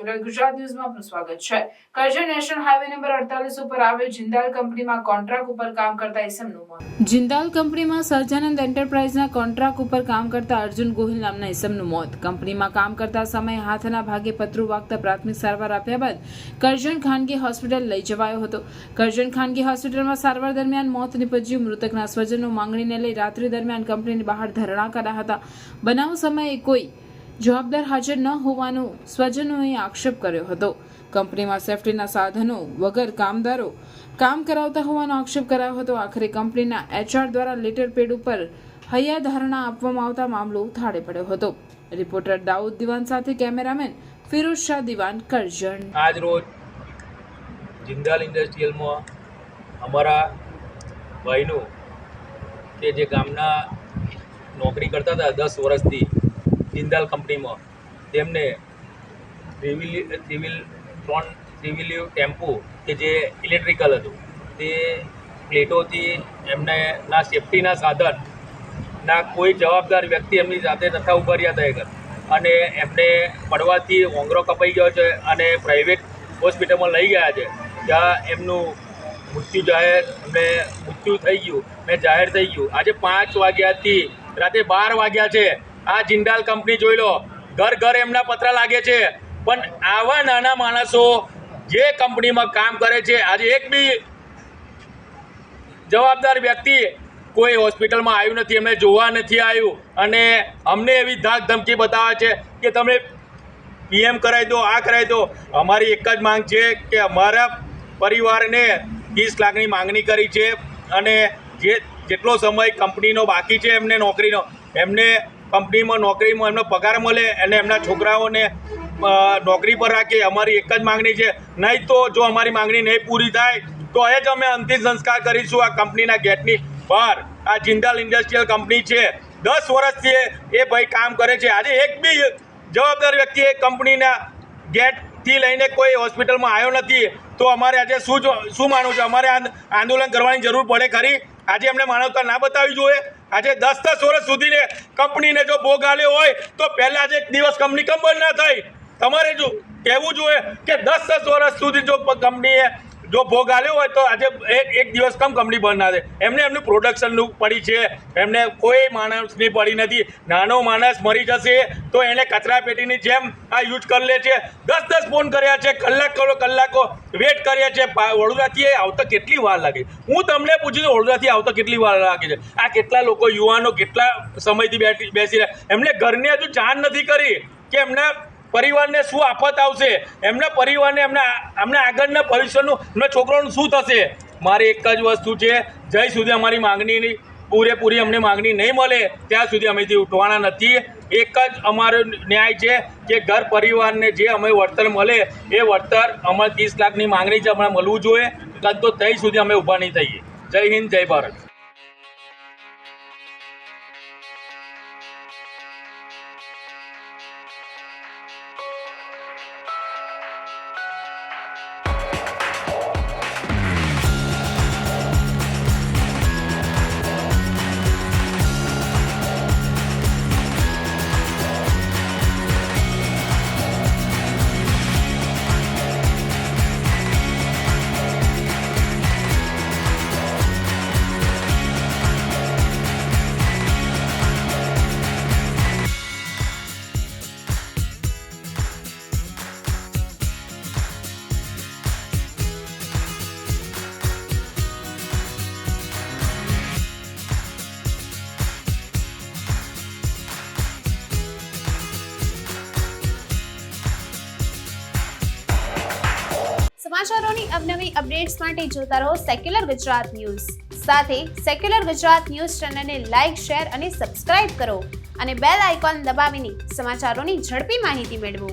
Secular Gujarat ન્યૂઝમાં આપનું સ્વાગત છે। કરજણ નેશનલ હાઈવે નંબર 48 ઉપર આવેલ જિંદાલ કંપનીમાં કોન્ટ્રાક્ટ ઉપર કામ કરતા ઈસમનું મોત। જિંદાલ કંપનીમાં સહજાનંદ એન્ટરપ્રાઇઝના કોન્ટ્રાક્ટ ઉપર કામ કરતા અર્જુન ગોહિલ નામના ઈસમનું મોત। કંપનીમાં કામ કરતા સમયે હાથના ભાગે પતરું વાગતા પ્રાથમિક સારવાર આપ્યા બાદ કરજણ ખાનગી હોસ્પિટલ લઈ જવાયો હતો। કરજણ ખાનગી હોસ્પિટલમાં સારવાર દરમિયાન મોત નીપજ્યું। મૃતકના સ્વજનો માંગણીને લઈ રાત્રિ દરમિયાન કંપનીની બહાર ધરણા કર્યા હતા। બનાવ સમયે કોઈ જવાબદાર હાજર ન હોવાનો સ્વજનોએ આક્ષેપ કર્યો હતો। કંપનીમાં સેફટીના સાધનો વગર કામદારો કામ કરાવતા હોવાનો આક્ષેપ કરાયો હતો। આખરે કંપનીના HR દ્વારા લેટર પેડ ઉપર હૈયા ધારણા આપવામાં આવતા મામલો થાળે પડ્યો હતો। રિપોર્ટર દાઉદ દિવાન સાથે કેમેરામેન ફિરોઝ શાહ દિવાન, કરજણ। આજ રોજ જિંદાલ ઇન્ડસ્ટ્રીયલમાં અમારા ભાઈનું કે જે ગામના નોકરી કરતા હતા 10 વર્ષથી જિંદાલ કંપનીમાં, તેમને સિવિલ ટેમ્પો કે જે ઇલેક્ટ્રિકલ હતું તે પ્લેટોથી એમને ના સેફટીના સાધનના કોઈ જવાબદાર વ્યક્તિ એમની સાથે નથી ઉભા રહ્યા હતા અને એમને પડવાથી ઓંગરો કપાઈ ગયો છે અને પ્રાઇવેટ હોસ્પિટલમાં લઈ ગયા છે। ત્યાં એમનું મૃત્યુ થઈ ગયું ને જાહેર થઈ ગયું। આજે 5 વાગ્યાથી રાતે 12 વાગ્યા છે। આ જિંદાલ કંપની જોઈ લો, ઘર ઘર એમના પત્ર લાગે છે, પણ આવા નાના માણસો જે કંપનીમાં કામ કરે છે, આજે એક બી જવાબદાર વ્યક્તિ કોઈ હોસ્પિટલમાં આવ્યું નથી, એમને જોવા નથી આવ્યું અને અમને એવી ધાક ધમકી બતાવે છે કે તમે PM કરાવી દો, આ કરાવી દો। અમારી એક જ માંગ છે કે અમારા પરિવારને 30 લાખની માંગણી કરી છે અને જેટલો સમય કંપનીનો બાકી છે એમને નોકરીનો, એમને કંપનીમાં નોકરીમાં એમનો પગાર મળે અને એમના છોકરાઓને નોકરી પર રાખે। અમારી એક જ માંગણી છે, નહીં તો જો અમારી માંગણી નહીં પૂરી થાય તો એ જ અમે અંતિમ સંસ્કાર કરીશું આ કંપનીના ગેટની બહાર। આ જિંદાલ ઇન્ડસ્ટ્રીયલ કંપની છે, 10 વર્ષથી એ ભાઈ કામ કરે છે। આજે એક બી જવાબદાર વ્યક્તિ એ કંપનીના ગેટથી લઈને કોઈ હોસ્પિટલમાં આવ્યો નથી, તો અમારે આજે શું માનવું છે? અમારે આંદોલન કરવાની જરૂર પડે ખરી? આજે એમને માનવતા ના બતાવવી જોઈએ? આજે 10 વર્ષ સુધીને કંપનીને જો ભોગ આલ્યો હોય તો પહેલાં આજે એક દિવસ કંપની કેમ બંધ ના થઈ? તમારે જો કહેવું જોઈએ કે 10 વર્ષ સુધી જો કંપનીએ જો ભોગ આલ્યો હોય તો આજે એક દિવસ કેમ કંપની બંધ ના થાય? એમને એમનું પ્રોડક્શનનું પડી છે, એમને કોઈ માણસની પડી નથી। નાનો માણસ મરી જશે તો એને કચરા પેટીની જેમ આ યુઝ કરી લે છે। 10 ફોન કર્યા છે, કલાકો વેટ કર્યા છે। વડોદરાથી આવતા કેટલી વાર લાગે? હું તમને પૂછું છું, વડોદરાથી આવતા કેટલી વાર લાગે છે? આ કેટલા લોકો યુવાનો કેટલા સમયથી બેસી રહ્યા, એમને ઘરની હજુ જાણ નથી કરી કે એમના પરિવારને શું આફત આવશે, એમના પરિવારને એમના આગળના ભવિષ્યનું એમના છોકરાઓનું શું થશે? મારી એક જ વસ્તુ છે, જ્યાં સુધી અમારી માંગણીની પૂરેપૂરી અમને માંગણી નહીં મળે ત્યાં સુધી અમેથી ઉઠવાના નથી। એક જ અમારો ન્યાય છે કે ઘર પરિવારને જે અમે વળતર મળે એ વળતર અમારે 30 લાખની માંગણી છે, અમને મળવું જોઈએ, તો ત્યાં સુધી અમે ઊભા નહીં થઈએ। જય હિન્દ, જય ભારત। સમાચારોની અવનવી અપડેટ્સ માટે જોતા રહો સેક્યુલર ગુજરાત ન્યૂઝ। સાથે સેક્યુલર ગુજરાત ન્યૂઝ ચેનલને લાઇક, શેર અને સબસ્ક્રાઇબ કરો અને બેલ આઇકોન દબાવીને સમાચારોની ઝડપી માહિતી મેળવો।